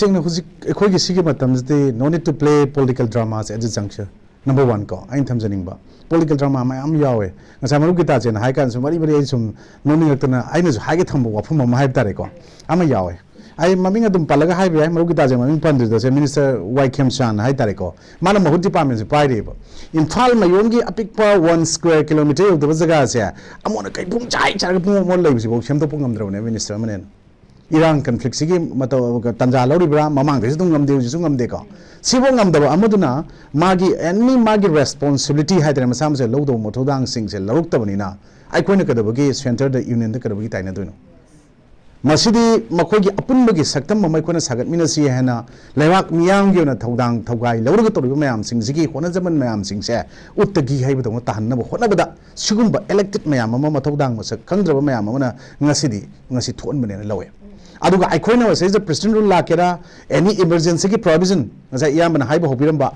No need to play political dramas at this juncture. Number one, I am Tamzanimba. Political drama, I am Yahweh. As I'm looking at it, I can somebody some no I know Hagetambo from my Tareko. I'm a Yahweh. I am Maming Adam Palaga Highway, I'm looking at him, Pandit, Minister 𝐻𝐾𝐍 High Tareko. Manama Hood departments in Pride. In Palmayongi, a pick per 1 square kilometer of the Vazagasia. I'm on a Kaipum Chai, Charapum, one leaves, Shamtopum, Minister Manen. Iran conflict sigi mato tanja lori bra mamang de sung ngamde sung ngamde ko sibo ngamda amaduna magi any magi responsibility haidre masam se lodo mothodang sing se laruk tabani na ai koina kadabagi center the union the kadabagi taina doino masidi makogi apunbagi saktam mamai koina sagat minasi hena lewak miyang gi na thodang thogai lawrga toriba mayam sing sigi hona zaman mayam sing se uttagi haibado tahanna hona bada sugumba elected mayam ama mathodang masak kangdraba mayam amana ngasi thon bane lawe aduga aikoina was the president rule lakera any emergency ki provision asa iyam na haiba hopiramba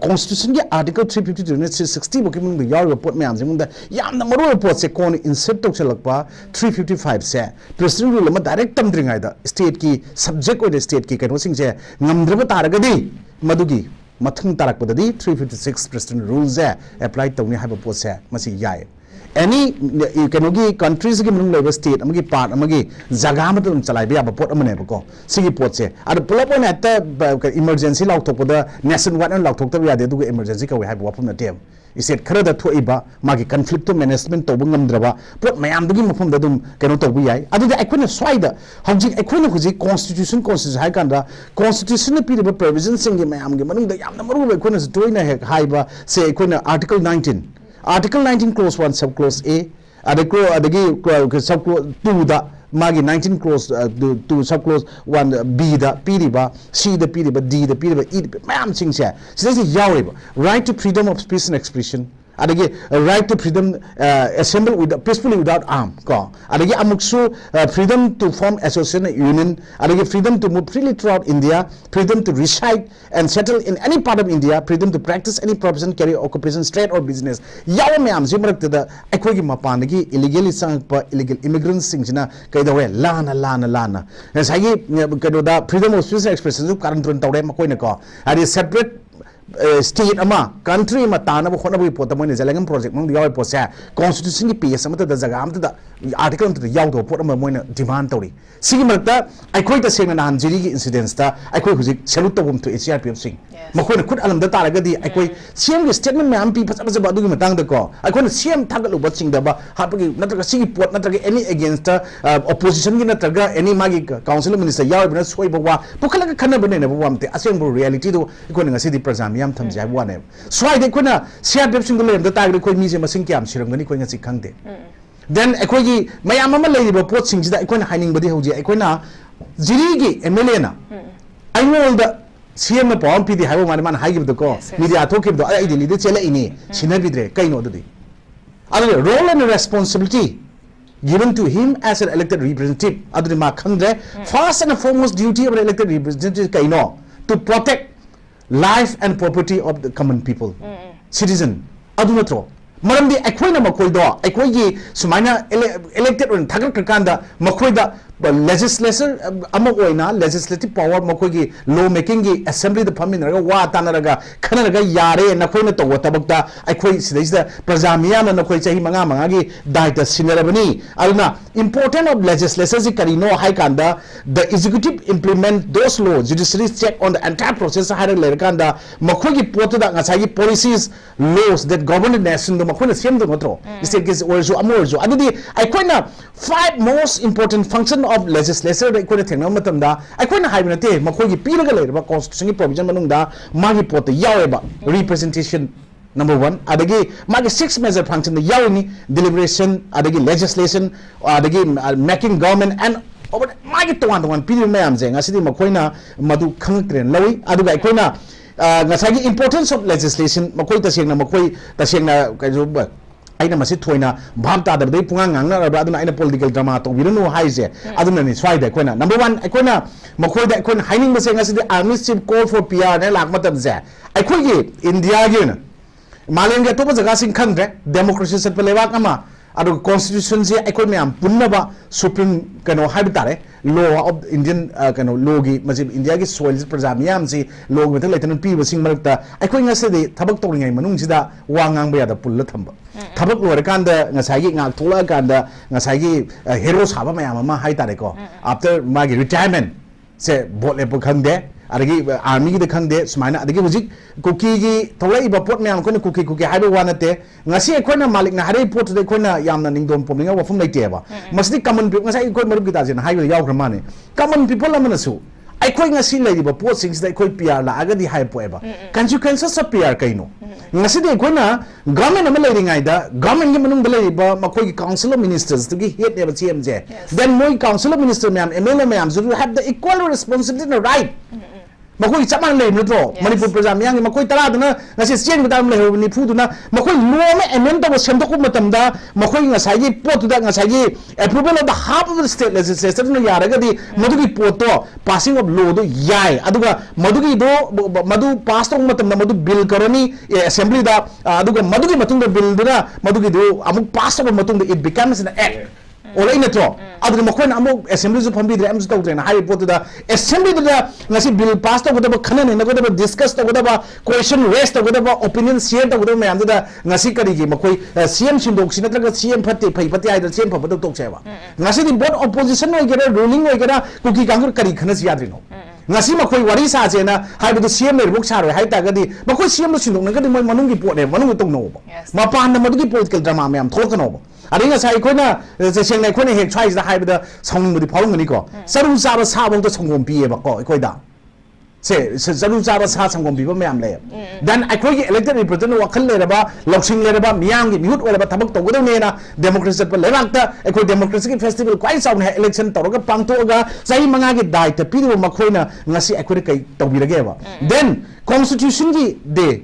constitution ki article 352 60 bokimun the yar report me amjing da yam na maru report se kon insert tok chalakpa 355 se president rule ma direct tamdringai da state ki subject or the state ki kano sing se ngamdraba taragadi madugi mathang tarakpadadi 356 president rules applied tawni haiba pot se masi yai any countries ki munung level state amagi part amagi jaga ma tum chalai ba pot amane ko sigi pot se ad pull on at emergency law thok da nation wide law thok ta ya de du emergency ka we have wapum na tem iset khara da thoiba magi conflict to management to bungam draba pot mayam dugi mafum da dum keno to bu yai adu da akwena swaida hojik akwena huji constitution hai kanda constitution pi the provisions sing mayam gi manung da yam na maru akwena toina haiba se akwena article 19 Article 19 clause 1 subclause A adagi subclause 2 da magi 19 clause 2 subclause 1 B da piriba C da piriba D da piriba E da mayam singse sisi yawriba right to freedom of speech and expression adagi right to freedom assemble peacefully without arm ko adagi amuksu freedom to form association union adagi freedom to move freely throughout India, freedom to reside and settle in any part of India, freedom to practice any profession, carry occupation, trade or business yaw mayam jimarak da aikogi mapandagi illegally sangpa illegal immigrants singsina kaidawe lana sagi kado da freedom of speech and expression karan tron tawre makoina ko adi separate state ama country ma tana bo khona bo pot mo ne jalangam project mong yaw po sa constitution ki page amata da jaga amata da article amata yaw do pot mo moina demand tori sigi marta aikoi ta sengna nan jiri ki incidents ta aikoi hujik salute to bum to HRPF sing makoina khut alam da taraga di aikoi CM ki statement me am pi phasa phasa badu ki matang da ko aikoi CM thagalu ba sing da ba hapagi natraga sigi pot natraga any against opposition ki natraga any magi council minister yaw bina soi ba wa pukhala ka khana bane ne ba amte aseng bo reality do ikoi ngasi di prajam yam tham jai wane swai de kuna sia beb single lem da tag de koi mi je masing kyam siram gani koi ngasi khangde then ekoi gi mayam ama lei ba pot sing jida ekoi na haining badi hoji ekoi na jiri gi MLA na aingol da CM na pawam pidi haibo man man haigib da ko media thokib do ai dili de chela ini sinabi dre kai no dudi adu role and responsibility given to him as an elected representative adu ma khangde first and foremost duty of an elected representative kai no to protect life and property of the common people citizen adu natro maramdi akoina makoi do akoi gi sumaina elected on thagak kanda makoi da legislature ama oina legislative power makoi gi law making gi assembly the pamin raga wa tanaraga khanaraga yare na koina to tabakta akoi sidaisa prajamiya na koi chahi manga gi daita sinarabani alna important of legislature ji karino high kanda the executive implement those laws judiciary check on the entire process high lerkanda makoi gi pot da ngasai gi policies laws that govern the nation makoi na sem do matro state is also amorjo adudi akoina 5 most important function of legislature da ikoi thengna matam da ikoi na haibna te makoi gi piraga leirba constitution gi provision manung da magi pot yaweba representation number 1 adagi magi 6 major function da yawni deliberation adagi legislation adagi making government and magi twan pir mayam je ngasidi makoi na madu khangtren lawi aduga ikoi na ngasagi importance of legislation makoi ta sengna kaijo aina masi thoina bham ta da dei punga ngangna ra aduna aina political drama to birunu haise aduna ni swai da koina number 1 akoina makoi da akoina haining base ngasi di army chief call for PR ne lak matam je akoi gi India gi na malaysia to ba jaga sing khangre democracy set pelewak ama adu constitution je ekoi myam punna ba supreme kano habi tare law of Indian kano law gi majib India gi soil praja myam si law gi thak leitan pi basing marakta ekoi ngase de thabak tawringai manung sida wangang ba ya da pulla thamba thabak lor kan da ngasai gi ngak thola kan da ngasai gi hero saba myam ma hai tare ko after magi retirement se bot le khang de adagi army gi de khang de sumaina adagi hujik cookie gi tholai ba pot myam ko cookie hai ba wanate ngasi ekoi na malik na hare pot de ekoi na yamna ningdom pomninga wafum leite ba masdi common people ngasi ekoi marup gi ta jena hai ba yaw kramane common people amana su ekoi ngasi lai ba pot sings da ekoi PR la agadi hai poeba consequences of PR kaino ngasi de ekoi na government am lai ringai da government gi manung da lai ba makoi gi council of ministers to gi head ne ba CMJ then moi council of minister myam MLA myam should have the equal responsibility and right makoi chaman le nutro Manipur praja myang makoi tara duna ngasi chen gutam le ni phu duna makoi no me amend to sem to matam da makoi ngasai gi pot da ngasai gi approval of the half of the state legislature no yaraga di madu gi pot to passing of law do yai aduga madu gi do madu pass to matam da madu bill karani assembly da aduga madu gi matung da bill duna madu gi do amuk pass to matung da it becomes an act Ola ina tro adu mo koina amo assembly ju phambi dre am ju tawtre na hai pot da assembly da ngasi bill pass to goda ba khana ne goda ba discuss to goda ba question raise to goda ba opinion share to goda ma am da ngasi kari gi mo koi CM sindok sin tra CM phatti phai phatti ai da CM phab da tok che ba ngasi di both opposition oi gera ruling oi gera kuki kangur kari khana si yadri no ngasi ma koi wari sa je na hai bu CM le buk sa ro hai ta ga di ma koi CM lo sindok na ga di moi manung gi pot ne manung tok no ba ma pan na ma gi political drama me am thok no ba Aringa sai koina seng nai koina hek try da hai da song mu di phawng ni ko saru sa ba sa bong to songom pi ba ko koi da se saru sa ba sa songom pi ba myam le then I koi elected representative wa khal le ba loksing le ba miyang gi mute wala ba thabak to godo ne na democracy pa le rakta koi democracy ki festival kwai saun ha election to ga pang to ga sai manga gi dai ta pi ma khoina ngasi koi kai to bi rage ba then constitution gi de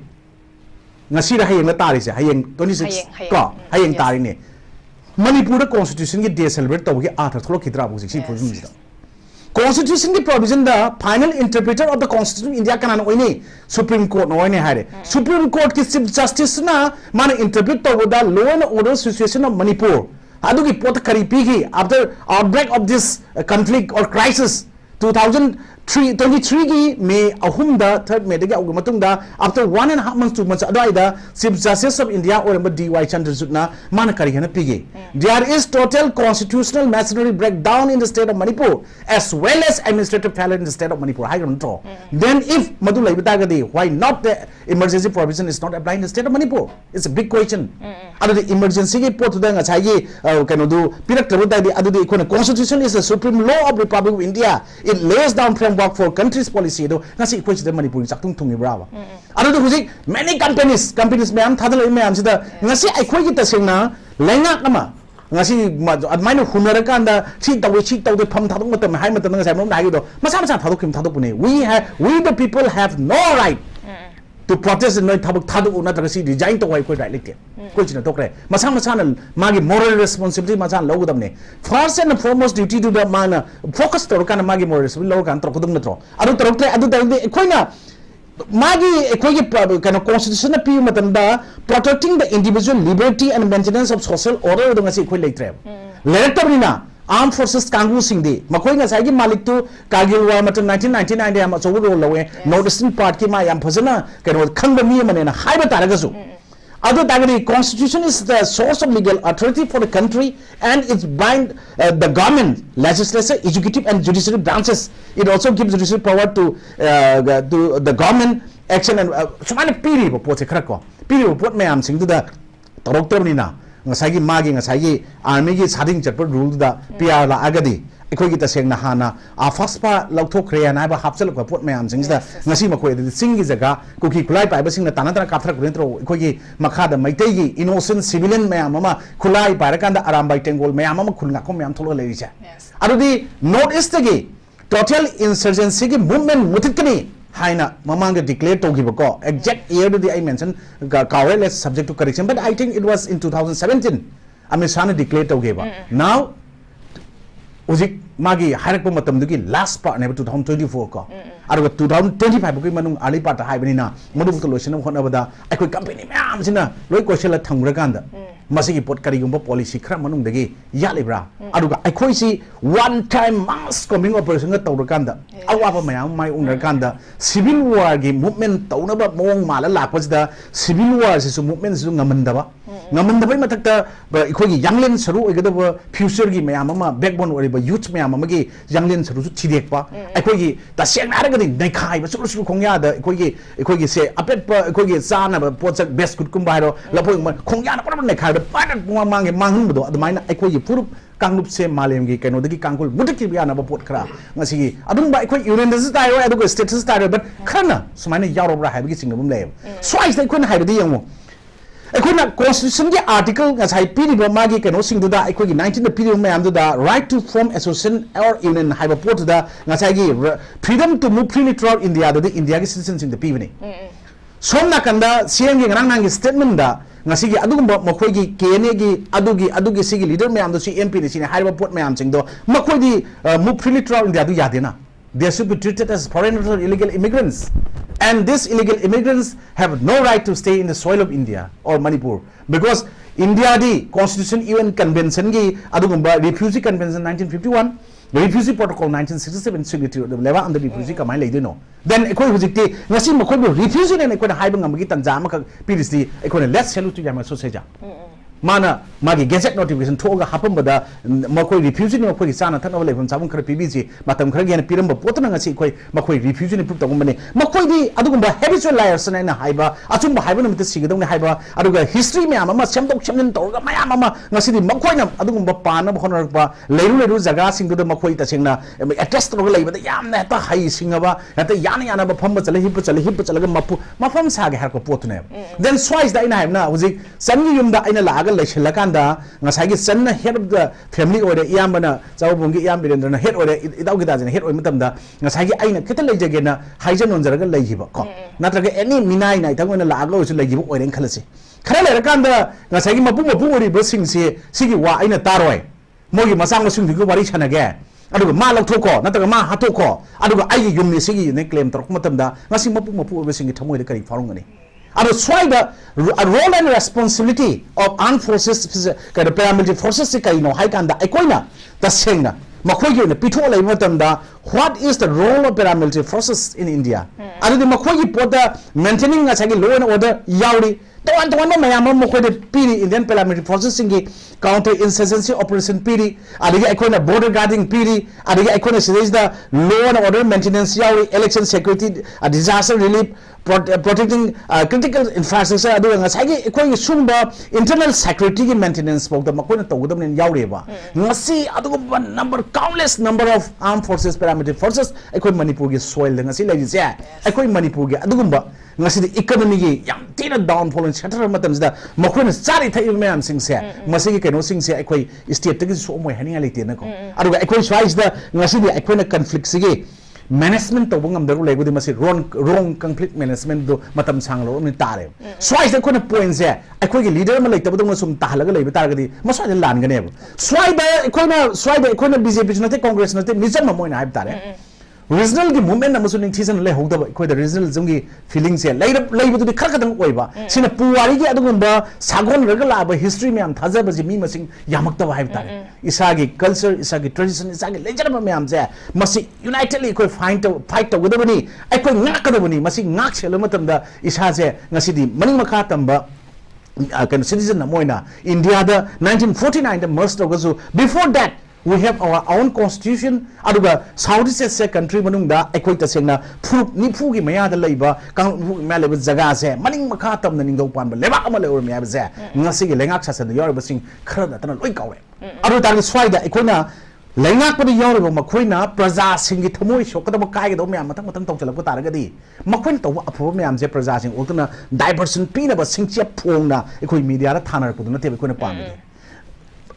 ngasi ra hayeng la tari se hayeng 26 ko hayeng tari ne Manipur constitution ki day celebrate tawgi athar tholo khitra bu si provision da constitution ki provision da final interpreter of the constitution of India kanan oine supreme court no oine hare supreme court ki chief justice na man interpret tawgo da law and order situation of Manipur adu ki pot kari pi gi after outbreak of this conflict or crisis 2023 gi May ahum da 3rd May da ga matung da after 1.5 months 2 months adai da chief justice of India or D.Y. Chandrachud na man kari hana pigi there is total constitutional machinery breakdown in the state of Manipur as well as administrative failure in the state of Manipur high control then if madu lai bita ga di why not the emergency provision is not applied in the state of Manipur it's a big question adu the emergency gi pot da nga chai gi kano du pirak tabu dai di adu di ikona constitution is the supreme law of Republic of India it lays down framework for country's policy do ngasi ikoi chida Manipur chaktung thungi brava adu du hujik many companies mayam thadal mayam sida ngasi ikoi gi tasengna laingak nama ngasi admaina hunara kanda chi tawi pham thaduk matam hai matam ngasai mom dai do masa thaduk kim thaduk pune we the people have no right to protest in thabuk thaduk na tra si design to wai koi right like koi china tokre masa na magi moral responsibility masa logodam ne first and foremost duty to the man focus to kan magi moral responsibility logan tro kudum na tro adu tro adu tarde koi na magi koi kan constitution na pi matam da protecting the individual liberty and maintenance of social order do ngasi koi like tre lector na Armed Forces Kangu Singdi, Makoinga Sagi Malik to Kargil War Matam 1999 am so low northeastern part ki ma yam phazana kano khanda mi man na haiba taragasu other than constitution is the source of legal authority for the country and it's bind the government legislature executive and judiciary branches it also gives judiciary power to the government action and samana piri po che khara ko piri pot mayam sing da torok terni na ngasai magi ngasai army gi sading chapter rule da PR la agadi ekoi gi taseng na hana a faspa lauthokre na ba hapsal ko pot mayam sing da ngasi makoi de sing gi jaga kuki kulai pai ba sing na tanatra kapthra ko dentro ekoi gi makha da maitai gi innocent civilian mayam ama kulai pai ra kan da aram bai tengol mayam ama khulnga ko mayam tholo le ri cha adu di north east gi total insurgency gi movement mutikni haina mamanga declare to give ko exact year do I mention kawe less subject to correction but I think it was in 2017 Amisana declare to give now uzik magi harak matam dugi last part ne 2024 ko aru 2025 ko manung ali part ha bani na modu to lotion hona bada ai company ma'am sina loi question la thangra kanda masigi pot karigumba policy khara manungdagi yalibra aduga aikhoisi one time mass combing operation ga tawrakanda awaba mayam mai unrakanda civil war gi movement tawnaba mong mala lakpasida civil war sisu movement sisu ngamandaba ngamandaba matakta aikhoigi younglen saru oigadaba future gi mayam ama backbone oriba youth mayam amagi younglen saru su thidekpa aikhoigi taseng aragadi naikhai ba sulu khongya da aikhoigi se apet aikhoigi chana ba pochak best good kumba haro lapoi khongya na pura naikhai da padat mangi manghun do admaina aikhoigi purup kanglup se malem gi kaino dagi kangkul mudaki biya na ba pot khara ngasi adung ba aikoi union this style right adugo status style but khana sumaina yarobra haibagi singabum lay swice dai khon haibadi yango aikhoina constitution gi article ngasai piri ba magi kaino singdu da aikoi 19 da piri mayam da right to form association or union haiba pot da ngasai gi freedom to move freely throughout India da India gi citizens in the pivani somna kanda CM gi ngrang nang statement da ngasigi adugumba makhoi gi KNA gi adugi sigi leader mayam do si MP ni sini haiba pot mayam sing do makhoi di move freely throughout India du yadena they should be treated as foreigners or illegal immigrants and these illegal immigrants have no right to stay in the soil of India or Manipur because India di constitution UN convention gi adugumba refugee convention 1951 refugee protocol 1967 signatory the level under refugee kamai lei no then ekoi hujikti ngasi makhoi bo refugee ne ekoi haiba ngamgi tanja ma PDC ekoi let's salute to yama so seja mana magi gazette notification thoga hapambada makhoi refugee ne makhoi chana thakna leifam chabung khara PBC matam khara gen piramba potna ngasi ekoi makhoi refugee ne proof tagum bane makhoi di adugumba habitual liars na haiba achumba haiba namit sigidong ne haiba aduga history me ama semdok semnin torga mayam ama ngasi di makhoi na adugumba pana bhonarakpa leiru jaga singdu da makhoi ta singna address torga leibada yamna ta hai singaba ta yana ba phamba chale hip chalaga mafam sage har ko potune then twice da ina haibna hujik sangi yumda aina laga leishilakanda ngasagi sanna head of the family ore iyambana chawbungi iyam birendra head ore idaugi da jena head oi matamda ngasagi aina khita leijagena haijan onjaraga leijiba ko natraga any minai nai thangona laga osu leijiba oren khalase khara lerakanda ngasagi mapu ori bosingse sigi wa aina taroi mogi masang masung digu wari chanage aduga ma lauthoko nataga ma hatoko aduga ai yumni sigi ne claim torok matamda ngasi mapu obesingi thamoi de kari farungani ado swaida a role and responsibility of armed forces kind of paramilitary forces se kai no hai kanda ekoina tasengna makhoi gi ne pitho lai matamda what is the role of paramilitary forces in India ado de makhoi gi poda maintaining a sagi law and order yauri towan mayam makhoi de piri Indian paramilitary forces singi counter insurgency operation piri adigi ekoina border guarding piri adigi ekoina sidis the law and order maintenance yauri election security disaster relief protecting critical infrastructure aduga ngasagi ekoi sumba internal security gi maintenance pok da makoina tawdam nen yaureba ngasi aduga number countless number of armed forces paramilitary forces ekoi Manipur gi soil ngasi lagi se ekoi Manipur gi adugumba ngasi di economy gi yam tina downfall and shatter matam da makoina sari thai mayam sing se masigi keno sing se ekoi state gi so moi haninga leite na ko aduga ekoi swise da ngasi di ekoi conflict sigi management to bungam daru legu di masi wrong conflict management do matam sanglo ni tare swai da kona point se akoi gi leader ma leita budung sum tahalaga leiba taragadi maswa de lan gane swai da ekona BJP nate congress nate mizam ma moina haib tare regional gi movement amasu ning season le hogda ekoi da regional jungi feeling se leiba du khar kadang oiba sina puwari gi adugumba sagon regala ba history me am thaja ba ji mi masing yamakta ba haib tare isagi culture isagi tradition isagi lejarama me am se masi unitedly ekoi fight to godabani ekoi ngakadabani masi ngak selo matam da isa se ngasi di maning makha tamba kan citizen na moina India da 1949 da merged ogasu before that we have our own constitution aduga Southeast Asia country manungda ekoi tasengna nifu gi maya da leiba kang ma leba jaga se maning makha tam na ningdau pan ba leba ama le or me ba se ngasi gi lengak sasan yor ba sing khara da tan loi kawe adu tar swai da ekoina lengak pa yor ba makoina praja singi thamoi shokada ba kai ga do me matang tong chalak ko taragadi makoin to apho me am je praja sing ultuna diversion pina ba sing che phongna ekoi media ra thanar ko na te ekoina pam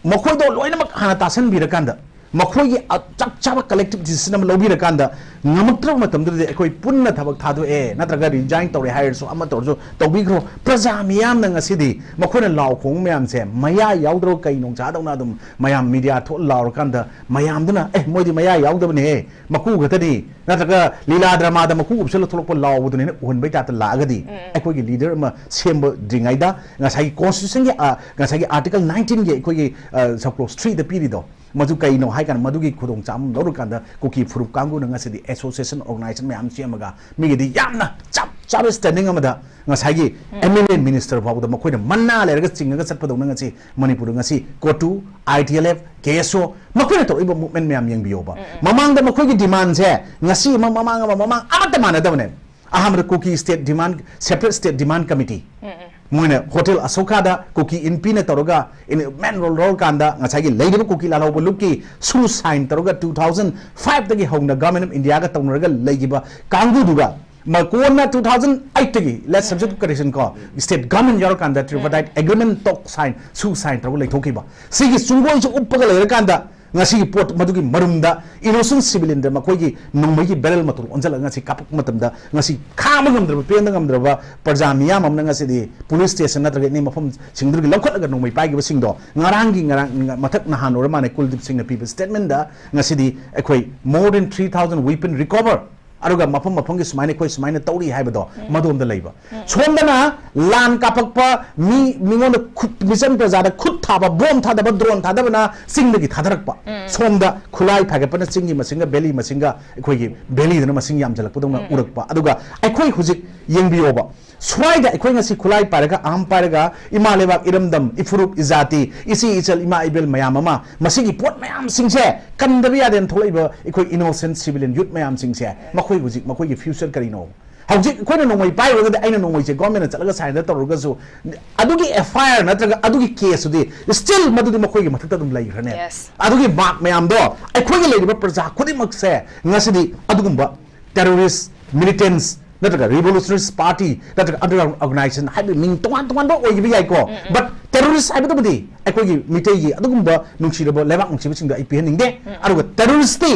makhoi do loina mak hana tasan birakanda makhoi gi chak chaba collective decision am lobirаканда ngamuktra matamdu de ekoi punna thabak thadu e natraga resign tawre hire so ama tawjo tawbigro praja miyam na ngasidi makhona law khong miyam se maya yaudro kai nong cha dawna dum mayam media tho law kanda mayam duna moidi maya yaudabne he maku gatadi natraga lila drama da maku upsel tholok law budune hun bai ta la agadi ekoi gi leader ma sembo dringaida ngasai constitution ge ngasai article 19 ge ekoi gi sub clause 3 da period madu kai no hai kan madu gi khudong cham lo kan da kuki furup kangu na ngasi di association organization mayam chemaga mi gi yamna chap chap standing amada ngasai gi eminent minister babu da makoi na manna le ga chinga ga sat padong ngasi manipur ngasi kotu ITLF KSO makoi na to ibo movement mayam yang biyo ba mamang da makoi gi demand se ngasi mamang amata mana da ne aham kuki state demand separate state demand committee moina hotel asoka da kuki in pina taroga in man roll kanda ngasagi leide kuki la lobo luki su sign taroga 2005 dagi hongna government of india ga tawnaga leigiba kangu duga makona 2008 dagi let's subject to correction ko state government yor kanda tripartite agreement tok sign su sign taroga leithokiba sigi sungoi su uppaga leira kanda ngasi pot madugi marumda innocent civilian da makoigi nongmagi barrel matur onjala ngasi kapak matamda ngasi khama ngamdra penda ngamdra parja miyam amna ngasi di police station natraga ni mafam singdurgi lakhotlaga nongmai paigi basingdo ngarangi ngarang mathak nahan ora mane kuldip singna people statement da ngasi di ekoi more than 3000 weapon recover aruga mafam mafam gi sumaine koi sumaine tauri haibado madom da leiba somdana lan kapakpa mingon mission prajada khut thaba bom thadaba drone thadaba singdagi thadarakpa somda khulai phagapana singi masinga belly masinga ekoi gi belly dana masing yam jalakpodona urakpa aduga ekoi hujik yengbiyoba swaida ekoi ngasi khulai paraga am paraga imalebak iramdam ifurup izati isi ichal ima ibel mayam ama masigi pot mayam singse kandabi aden tholaiba ekoi innocent civilian youth mayam singse makoi hujik makoi gi future karino hujik koina nongmai pairogada aina nongmai je government chalaga saina tawruga su adugi FIR natraga adugi case udi still madudi makoi gi mathakta dum lai rane adugi mark mayam do ekoi gi leiba praja khudi makse ngasidi adugumba terrorist militants natraga revolutionary party natraga underground organization haibi ming tongan tongan do oigi bi ko but terrorist haibi do budi ekoi gi mitei gi adugumba nungsirabo lebak nungsibing da IPN ningde aduga terrorist ti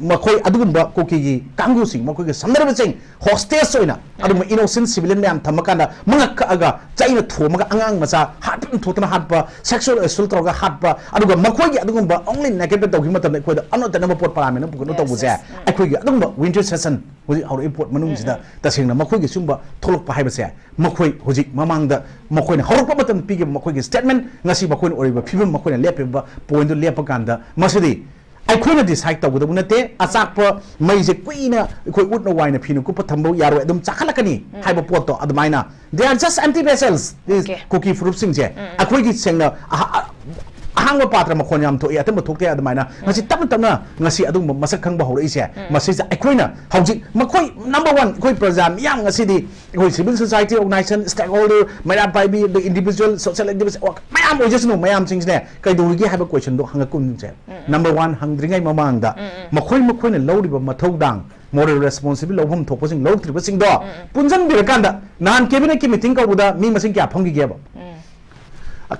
makoi adugumba koki gi kangu sing makoi gi samdarba sing hostage oina adugumba innocent civilian mayam thamakanda mangak aga chaina thomaga angang macha hatpin thotna hatpa sexual assault toga hatpa aduga makoi gi adugumba only naked togi matam ekoi da anota na port parame na pukono tobuse ekoi gi adugumba winter session hoji aur import manung sida tasingna makoi gi sumba tholok pa haibase makoi hoji mamangda makoi na horok matam pige makoi gi statement ngasi makoi oriba phibam makoi na lepeba point do lepa kanda masidi ꯑꯩꯈꯣꯏꯅ ꯗꯤꯁꯥꯏꯗ ꯇꯧꯒꯗꯕ ꯅꯠꯇꯦ ꯑꯆꯥꯛꯄ ꯃꯩꯁꯦ ꯀꯨꯏꯅ ꯑꯩꯈꯣꯏ ꯎꯠꯅ ꯋꯥꯏꯅ ꯐꯤꯅ ꯀꯨꯞꯄ ꯊꯝꯕ ꯌꯥꯔꯣꯏ ꯑꯗꯨꯝ ꯆꯥꯈꯠꯂꯛꯀꯅꯤ ꯍꯥꯏꯕ ꯄꯣꯠꯇꯣ ꯑꯗꯨꯃꯥꯏꯅ they are just empty vessels ꯀꯨꯀꯤ ꯐꯨꯔꯨꯞꯁꯤꯡꯁꯦ ꯑꯩꯈꯣꯏꯒꯤ ꯁꯦꯡꯅ ahangba patra makhon yam thoi atam thokte admaina ngasi tapna tapna ngasi adum masak khangba horeise masisa aikoina hauji makhoi number 1 koi program yam ngasi di koi civil society organization stakeholder mayam pai bi the individual social activists mayam ojesno mayam singsne kai dorigi haba question do hangakun je number 1 hangdringai mamangda makhoi na lawriba mathaudang moral responsibility lobham thokpasing lawtribasing do punjan birakanda nan cabinet ki meeting ka buda mi masing kya phangi geba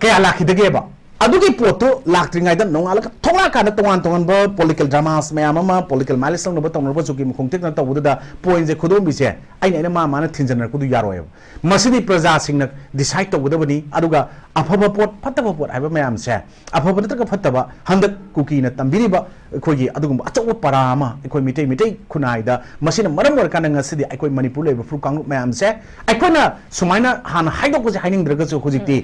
kaya lakhidageba adugi poto laktringai da nongala ka thongla kana tongan tongan ba political dramas mayam ama political milestone no ba tongro ba chuki mukhongtek na tawuda da point je khodom bi se aina ma mana thinjanar kudu yaroy masidi praja singna decide tawuda bani aduga afaba pot fataba pot aiba mayam se afaba ta ka fataba handak kuki na tambiri ba khogi adugum achaw parama ekoi mitei khunai da masina maram war kana ngasidi ekoi manipur leba fru kang mayam se ekona sumaina han haidok ko je haining draga chu khojikti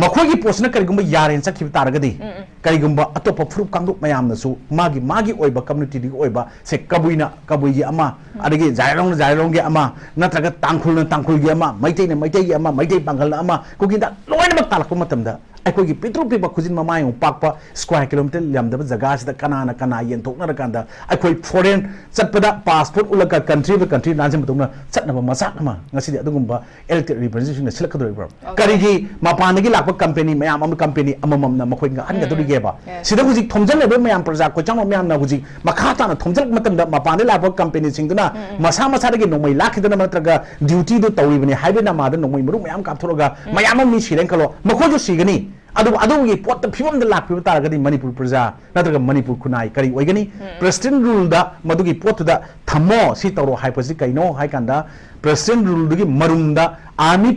makhoi posna karigumba yaren sakhi taragadi karigumba atopa frup kangduk mayam nasu magi oiba community di oiba se kabui gi ama adagi jairong gi ama natraga tangkhul gi ama maitai gi ama maitai bangal ama kuginda loina mak talak matamda aikoi gi petro pe khujin mama yong pakpa square kilometer lamdaba jaga sida kana yen thokna rakanda aikoi foreign chatpada passport ulaka country nanjam tongna chatna masak ama ngasi adugumba elected representation silakadoi karigi mapandagi lakpa company mayam company amamam na makhoi nga anga dori geba sida huji thomjal lebe mayam praja ko chang mayam na huji makhata na thomjal matamda mapande lakpa company singduna masa dagi nomai lakhidana matraga duty do tawibani haibe na ma da nomai muru mayam kapthoroga mayam mi siren kalo makhoi jo sigani अदुगी पोट फिवम द लाख तारगदी मणिपुर प्रजा नत्रग मणिपुर खुनाई करी ओइगनी president rule दा मदुगी पोट दा थमो सी तौरो हाइपसि कइनो हाइ कांदा प्रेसिडेंट रूल दुगी मरुम दा आर्मी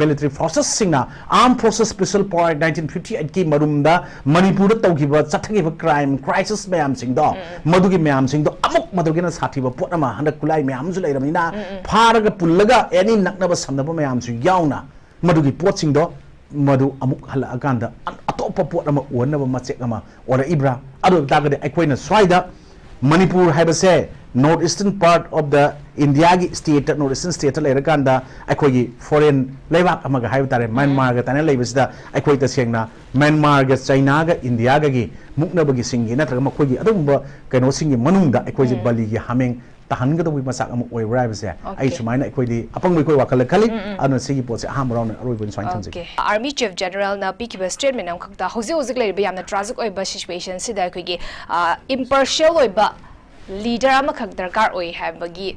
मिलिट्री फोर्सेस सिंगना आर्म फोर्सेस स्पेशल पावर 1958 की मरुम दा मणिपुर दा तौगिबा चथगिबा क्राइम क्राइसिस मैम सिंग दो मदुगी मैम सिंग दो अमुक मदुगिना साथिबा पोट अमा हंदक कुलाई मैम जु लेरमिना फारगा पुल्लगा एनी नकनबा समनबा मैम सु याउना मदुगी पोट सिंग दो मधु अमुक हल अकांदा अतोप पोट अमा ओनबा मचेक अमा ओर इब्रा अदु तागदे अखोइना स्वाइदा मणिपुर हाइबसे north eastern part of the India की स्टेट नॉर्थ ईस्टर्न स्टेट लेरकांदा अखोगी फॉरेन लेबाक अमगा हाइब तारे म्यांमार गा ताने लेबसिदा अखोइ तसेंगना म्यांमार गा चाइना गा इंडिया गा गी मुक्नबगी सिंगी नत्रग मखोगी अदुंबा कनो सिंगी मनुंगदा अखोजी बली गी हामेंग ताहनगदबी मसाक अम ओइब्राइबसे आई सुमाइना अखोइदी अपंगबै कोइ वाखल खली अनु सिगी पोसे अहाम राउन अरोइबन स्वाइन थंजे ओके आर्मी चीफ जनरल ना पीकिबा स्टेटमेंट अम खक्ता होजे होजिक लेबा यामना ट्राजिक ओइबा सिचुएशन सिदा अखोगी इम्पार्शियल ओइबा लीडर अमखक दरकार ओइ हाबगी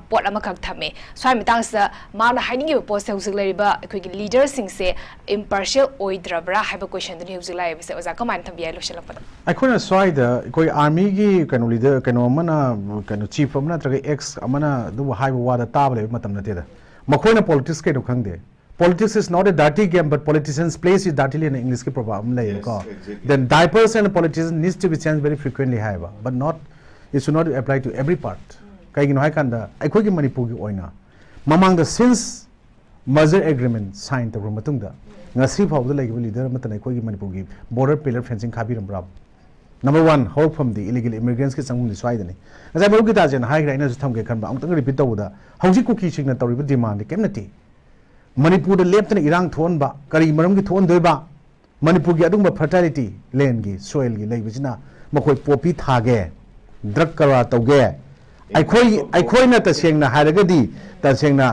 पोट अमखक थमे स्वाइ मितांगसा माना हाइनिंग पोस्ट होजिक लेबा अखोगी लीडर सिंगसे इम्पार्शियल ओइद्रबरा हाइबा क्वेश्चन दनि होजिक लाइबसे ओजा कमान थबिया लोशलपदा अखोना स्वाइदा कोइ आर्मी की कनो लीडर कनो अमना कनो चीफ अमना त्रगे एक्स अमना दु हाइबा वादा ताबले मतम नतेदा मखोना पॉलिटिक्स के खंगदे politics is not a dirty game but politicians plays it dirtily in English ke problem lai ko then diapers and politicians needs to be changed very frequently haiba but not it should not apply to every part kaigino hai kanda akhoi gi manipur gi oina mamang the since merger agreement signed the matung da ngasi phau da lagi leader matan akhoi gi manipur gi border pillar fencing khabi ram brab number 1 how from the illegal immigrants ki sangum ni swai da ni ngasa baru ki ta jen hai gra ina ju tham ge khan ba amtang repeat taw da hauji ku ki sing na tawri demand kemnati Manipur लेपन इरांग थोनबा करी मरम की थोन दोइबा मणिपुर की अदुंबा fertility land की soil की लेबिजना मखोय Poppy थागे drug करा तौगे अखोय न तसेंगना हारगदी तसेंगना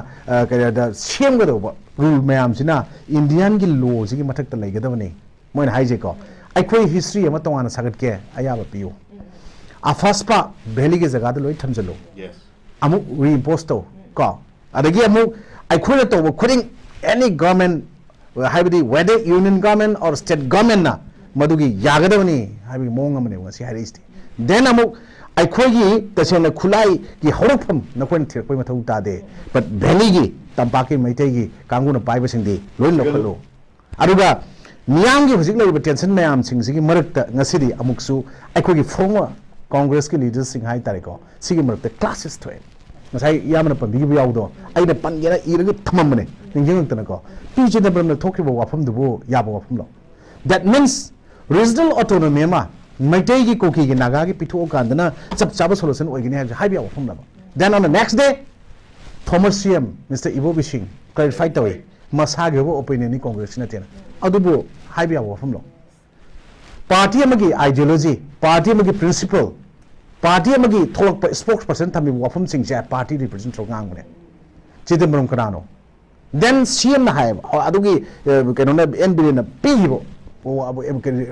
करेदा सेमगदोबा rule मयामसिना Indian की लॉ सिगी मथक त लेगदबने मोइन हाइजे को अखोय हिस्ट्री अमा तवाना सागत के अयाबा पियो अफास्पा वैली के जगह लोय थमजलो अमु रीइंपोज तो को अदगी अमु अखोय तो खुदिंग any government हाइबदी whether union government or state government na मदुगी यागदबनी Hibi मोंग अमने वसी हाइरिस्ति then अमुक अखोगी तसेना खुलाई की हरफम नकोन थिरपै मथौ तादे but valley gi tampaki maitai gi kanguna paiba singdi loin lokalo aruga miyam gi hujik lei tension mayam sing sigi marakta ngasidi amuksu अखोगी former congress ki leaders sing hai tareko sigi marakta classes thoe ngasai yamna pambi gi yawdo aina pangena iraga thamamne ningjeng tanako pije da bramna thokriba wafam dubo yaba wafam lo that means regional autonomy ma maitai gi koki gi naga gi pitho kandana chap chaba solution oigini ha bi wafam la then on the next day former cm mr ibo bishing clarify tawi masa gi opinion ni congress na tena adubo ha bi wafam lo party amagi ideology party amagi principle party amagi tholok spokesperson thami wafam sing ja party represent rogang mane chidamram kanano then cm na hai adugi kenona nb na pibo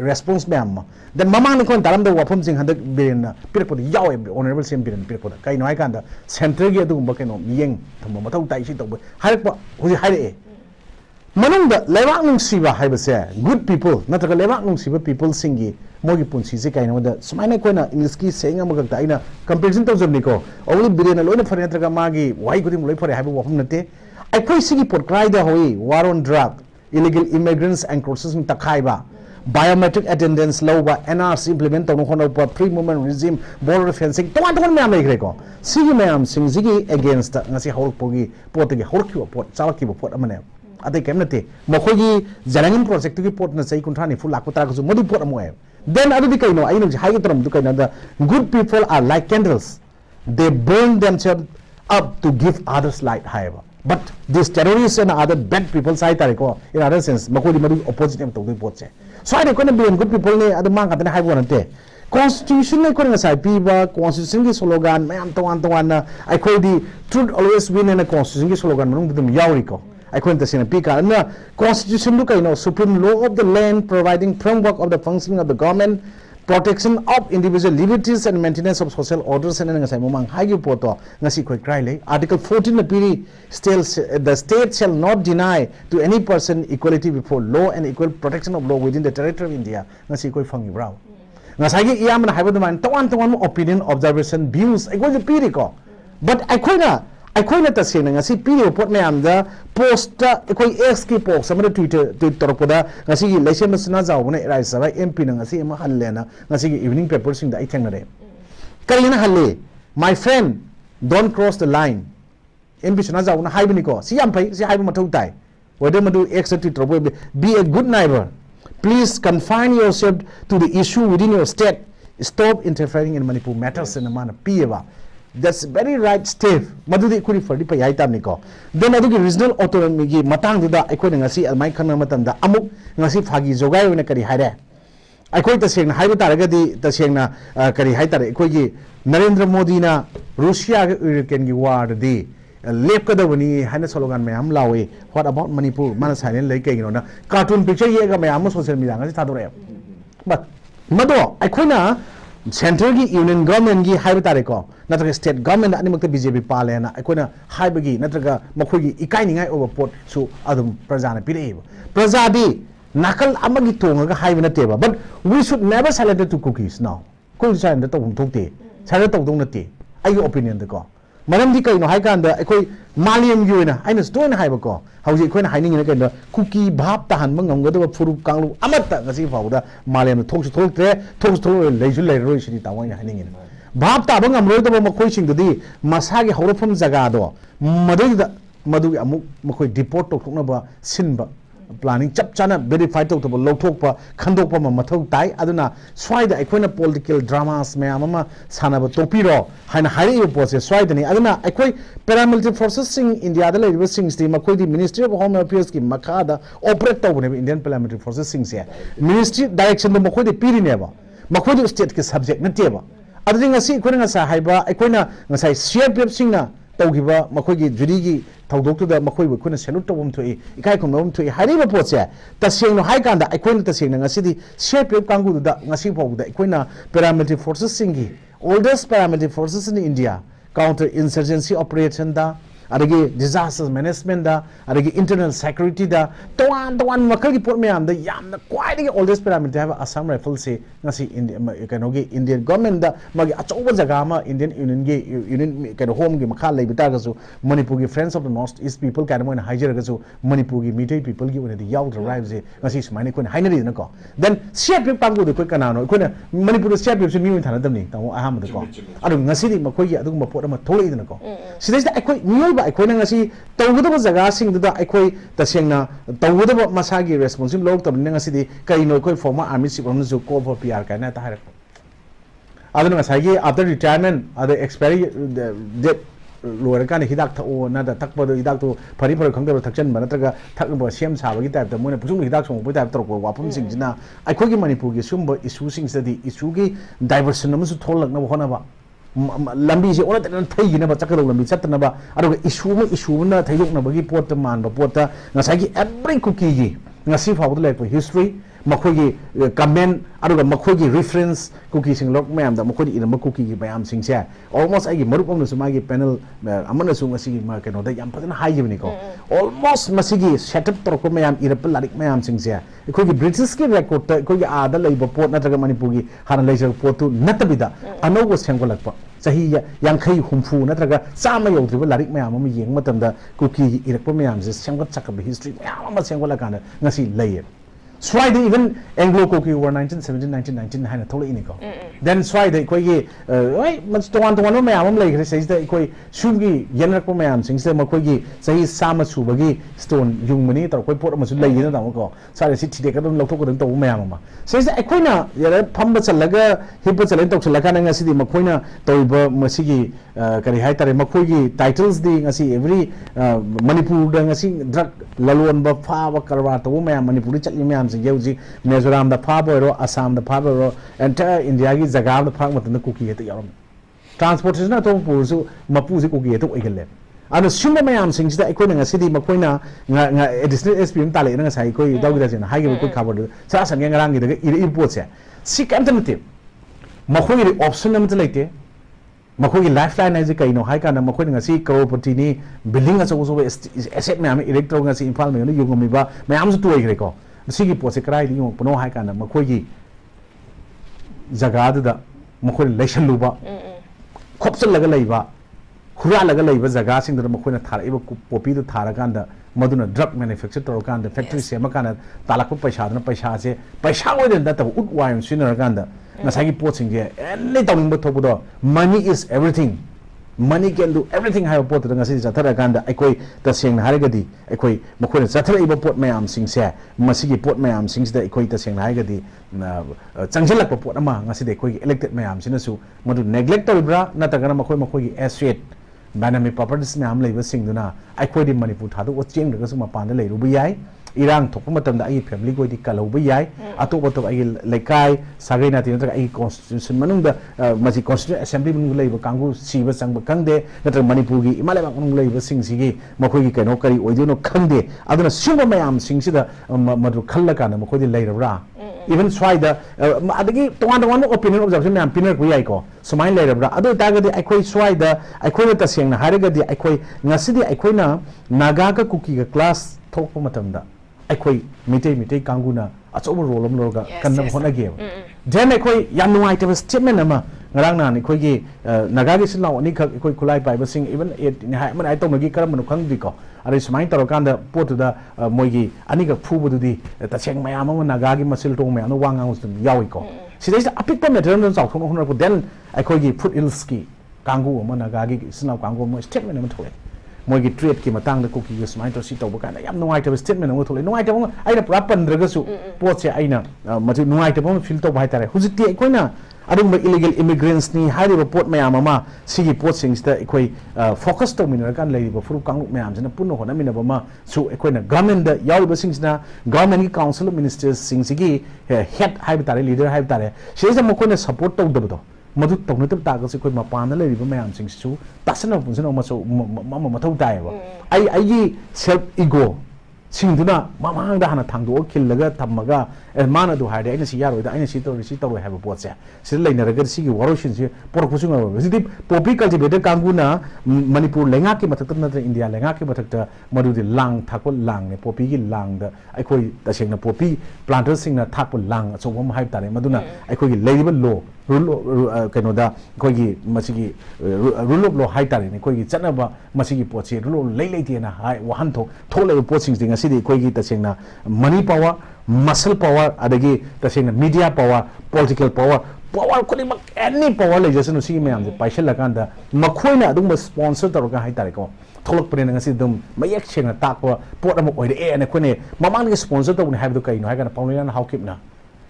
response ma'am then mamang ni kon taram da wafam sing handak biren pirko yaw honorable cm biren pirko da kai noi kan da center gi adu ba keno yeng thamo mathau tai si tob harak ba huji haire manung da lewak nung siba hai ba se good people natraga lewak nung siba people singi mogi punsi se kai no da sumaina koina english ki saying amagak da ina comparison to jobni ko only biren loina fare natraga magi wai gudim loi fare hai ba wafam nate akhoi sigi pot cry da hoi war on drug illegal immigrants and processing takhaiba biometric attendance loba nrc implement to no hono free movement regime border fencing to myam legre ko sigi myam sing sigi against ngasi hawk pogi pot gi hawk ki pot chawak ki pot amane adai kemnate mokhogi jarangin project ki pot na chai kunthani full lakpa ta ku modu pot amoe then adu di kaino aino hai tram du kaina the good people are like candles they burn themselves up to give others light however but these terrorists and other bad people sai tariko in other sense makodi madu opposite em to pot che so I don't know good people ne adu mang katane hai bonante constitution ne ko ngasai pi ba constitution ki slogan mayam tawan na I call the truth always win in a constitution ki slogan manung dum yauri ko I call the sina pi ka na constitution lu kai no supreme law of the land providing framework of the functioning of the government protection of individual liberties and maintenance of social orders and ngasai momang hagi poto ngasi khoi cry le article 14 na piri the state shall not deny to any person equality before law and equal protection of law within the territory of India ngasi khoi phangi brau ngasai gi iyam na haiba man tawan opinion observation views ai khoi piri ko but aikoina tasena ngasi piri report mayam da post akoi x ki post samana twitter toropoda ngasi gi lesem masna jawbona rai sabai mp na ngasi ma hallena ngasi gi evening paper sing da I thengnare karina halle my friend don't cross the line mp sna jawna haibani ko si yam pai si haiba mathau tai whether madu x twitter be a good neighbor, please confine yourself to the issue within your state, stop interfering in Manipur matters in a manner pieva. That's very right step. Madudi kuri for the payaitam niko. Then adugi regional autonomy gi matang duda ekoi ngasi almai khana matanda amuk ngasi phagi jogai wena kari haire. Ekoi ta sengna haiba taragadi ta sengna kari haitare ekoi gi Narendra Modi na Russia ge Ukraine gi war di lep kadawani haina slogan mayam lawe. What about Manipur? Mana silent lai kai na cartoon picture ye ga mayam social media ngasi thadore. But mado ekoi na Central Union government gi haiba tare ko natraga state government ani makta BJP pale na akoina haiba gi natraga makhogi ikai ningai over port su adum prajana pirei praja di nakal amagi tonga haiba na teba but we should never silent to cookies now ko silent to thokte silent to dong na te ai opinion de ko maram di kai no hai kan da akoi maliam gi na aina stone haiba ko hauji akoina haining na kai da cookie bhap ta han mangam gada furup kanglu amata ngasi fauda maliam thoksu thoktre thoksu leisu leiroi sini tawai haining na Bhab ta bang amroi to makoi sing dudi masagi horofam jaga do madu amuk makoi deport to thokna ba sinba planning chap chana verify to lokthokpa khandokpa mathau tai aduna swaida aikoina political dramas mayam ama sanaba topiro haina hari pose swaida ni aduna aikoi paramilitary forces sing India da lei sings the makoi di Ministry of Home Affairs ki makada operate to ne Indian paramilitary forces sing se ministry direction do makoi di piri ne ba makoi di state ke subject na te ba adri ngasi ikoi ngasa haiba ikoina ngasai CRPF singna tawgiba makoi juri gi thawdok da makoi ikoi salute tawum thoi ikai khomum thoi hariba potse taseng no hai kanda ikoi taseng ngasi di CRPF kangu da ngasi pau da ikoi paramilitary forces singi oldest paramilitary forces in India counter insurgency operation da adagi disaster management da adagi internal security da tawan makal gi port mayam da yamna kwai oldest paramilitary have Assam Rifles se ngasi kanogi Indian government da magi achoba jaga ma Indian union kano home gi makha lei bita gasu Manipur gi friends of the north east people kind of hijack gasu Manipur gi meeting people gi one the yaw arrive se ngasi smaini ko hainari na ko then CRPF pangu de ko kanano ko Manipur CRPF se mi thana damni tawo aham de ko adu ngasi di makoi gi adu ma port ma tholei na ko sidai da akoi miyoi aikoina ngasi tawgudaba jaga sing da aikoi tasengna tawgudaba masagi responsible log tabne ngasi di kaino koi former army chief of the corps of PR kana ta har aduna ngasagi after retirement other expiry date lower kan hidak tha o na da takpa do hidak to phari khangda thakchan banatraga thakba sem sabagi type da mona pusung hidak song bo type torko wapum sing jina aikoi gi Manipur gi sumba issue sing study issue gi diversion amusu tholak na hona ba lambi se ona tan thai na ba chakalo lambi chatna ba aru issue na thaiyok na bagi pot man ba pot ngasai gi every cookie gi ngasi fawd like history makoi gi comment aru makoi gi reference cookie sing lok mayam da makoi ina cookie gi bayam sing se almost ai gi marup amna suma gi panel amana su ngasi ma keno da yam padana hai gi ni ko almost masigi setup tor ko mayam ira larik mayam sing se koi gi British ki record ta koi gi ada lai ba pot na traga Manipur gi hana lai jang pot tu natabida ano go sengolakpa sahi yankhai humfu natraga sama yodriba larik mayam ma yeng matamda cookie irakpa mayam je senggot chakab history mayam ma sengola kana ngasi lai Swai even Anglo cookie war 1917 1919 haina thole ini ko then swai de koi gi oi mas towan mayam lai gre sai da koi sumgi yenak ko mayam sing se ma koi gi sai sama su bagi stone yung mani tar koi pot ma su lai na da ko sai si thide ka dum lokthok ko dum to mayam ma sai da koi na yara phamba chalaga hipa chalen tok chalaka na ngasi di ma koi na toiba masigi kari hai tare ma koi gi titles di ngasi every Manipur da ngasi drug lalon ba fa ba karwa to mayam Manipur chatli mayam Yauji, Mizoram the Paboro, Assam the Paboro, entire India is a guard of Pragmat and the cookie at the Yaram. Transportation at home, Mapuzi cookie at the Wiggle. And assume my arm sings the equating a city, Maquina, additional SPM Tali, and a psycho, Douglas and High could cover the Sas and Yangangi, the imports. Seek alternative. मखोई option अमत लेते मखोई lifeline है कहीं है कान मखोई करोड़पति ने building अचौब asset ma'am erect तौर इम्फा में युगमीब मैम टोरेको सिगी पोसे कदाई योपनो है कान मखोई जगह मखोई लेसलुब खोपचलग लेब हुरालग लेब जगह मखोई थारब पोपी थारकान मधुना ड्रग मैन्युफैक्चर तौरकान फैक्ट्री सेमकान तालक पैसा से पैसा नतब उट वायम सिनरकान पोटे एनी तौब थोपदो money is everything money can do everything है पोट चथरकान अखोई तसेंगना हारगदी अखोई मखोई चथरइब पोट मैम सिंगसे पोट मैम अखोई तसेंगना हारगदी चंगजलप पोट अखोई इलेक्टेड मैम सिनसु मधु नेग्लेक्ट तौब्रा नत्रगना मखोई मखोई एसेट डायनामिक प्रॉपर्टीज मैम लेबसिंगदुना अखोई मणिपुर थादो चेंगदगसु मपान लेरुब याय इरांग थोपमतमदा आई फैमिली कोई कलौब याय अतोप अतोप आई लेकाय सागै नाति नत्र आई कॉन्स्टिट्यूशन मनुंगदा मसी कॉन्स्टिट्यूशन असेंबली मनुंग लेब कांगु सीब संग कंदे नत्र मणिपुर की इमालेबा मनुंग लेब सिंगसिगी मखोई कनो करी ओइदुनो खंदे अदुना सुबा मयाम सिंगसिदा मदु खल्ला काना मखोई लेरबरा इवन स्वाइदा अदगी तोंगान ओपिनियन ऑब्जर्वेशन मैम पिनर को याइको सुमाइन लेरबरा अदु तागदि अखोई स्वाइदा अखोई तसेंगना हारगदि अखोई ngасidi अखोइना नागा का कुकी का क्लास थोप मतमदा अखोई मिटे कांगुना अचौब रोल अम लोरगा कन्नम होनागे देन अखोई याम नुआइटब स्टेटमेंट अमा ngarang na ni khoi naga gi silaw ani khak khoi khulai pai ba sing even it ni hai man ai tong gi karam nu khang di ko ari smai tar kan da pot da moi gi ani ga phu bu du di ta cheng mayam ma naga gi masil tong mayam no wang ang ustum yawi ko sidai apik pa meter no chaw thong honor ko then ai khoi gi foot ills ki kangu ma naga gi silaw kangu mo statement ma thole moi gi trade ki matang da cookie gi smai to si to ba kan yam nuai ta statement no thole nuai ta ai na pra pan draga su pot se ai na ma tu nuai ta ba feel to bai tare hujiti ai koi na अदुम illegal immigrants नि हाइरिबो pot मयाम अमा सिगी pot सिंगस्ता एखोई focus तो मिनर कान लेरिबो फुरु कांगु मयाम जना पुनो होना मिनबो मा सु एखोइना गवर्नमेंट दा याउबो सिंगसना गवर्नमेंट की काउंसिल ऑफ मिनिस्टर्स सिंगसिगी हेड हाइब तारे लीडर हाइब तारे सिजा मखोइना सपोर्ट तौदबदो मधु तौनतब तागस एखोइ मपान लेरिबो मयाम सिंगसु तासना पुंसना मसो मथौ तायबो आई सेल्फ ईगो सिंधुना ममांगदा हना थांगदो खिललगा थमगा माना दु हाइदे आइना सि यारोइदा आइना सि तौरो हाइबो पोटसे सि लेनरगा सिगी वरोसिन सि पोरखुसुंग सिदि पॉपी कल्टिवेटर कांगुना मणिपुर लेंगा के मथक नत्र इंडिया लेंगा के मथक मदुदि लांग थाको लांग ने पॉपी की लांग द अखोई तसेंगना पॉपी प्लांटर सिंगना थाको लांग अचौबम हाइब तारे मदुना अखोई लेरिबो लो रूल कनोदा कोई मसिगी रूल ऑफ लॉ हाई तारे ने कोई चनबा मसिगी पोचे रूल लेलेतेना हाई वहन थोले पोचिंग दिंग सिदि कोई तसेंगना मनी पावर मसल पावर अदगी तसेंगना मीडिया पावर पॉलिटिकल पावर कोई एनी पावर लेजसन सी मैम पैसा लगांदा मखोइना अदुम स्पॉन्सर तौरगा हाई तारे को थोलकपने ngasi dum mayak chena takwa pot am oide e na khone mamang gi sponsor tawne haibdu kaino haigana pawnina haukipna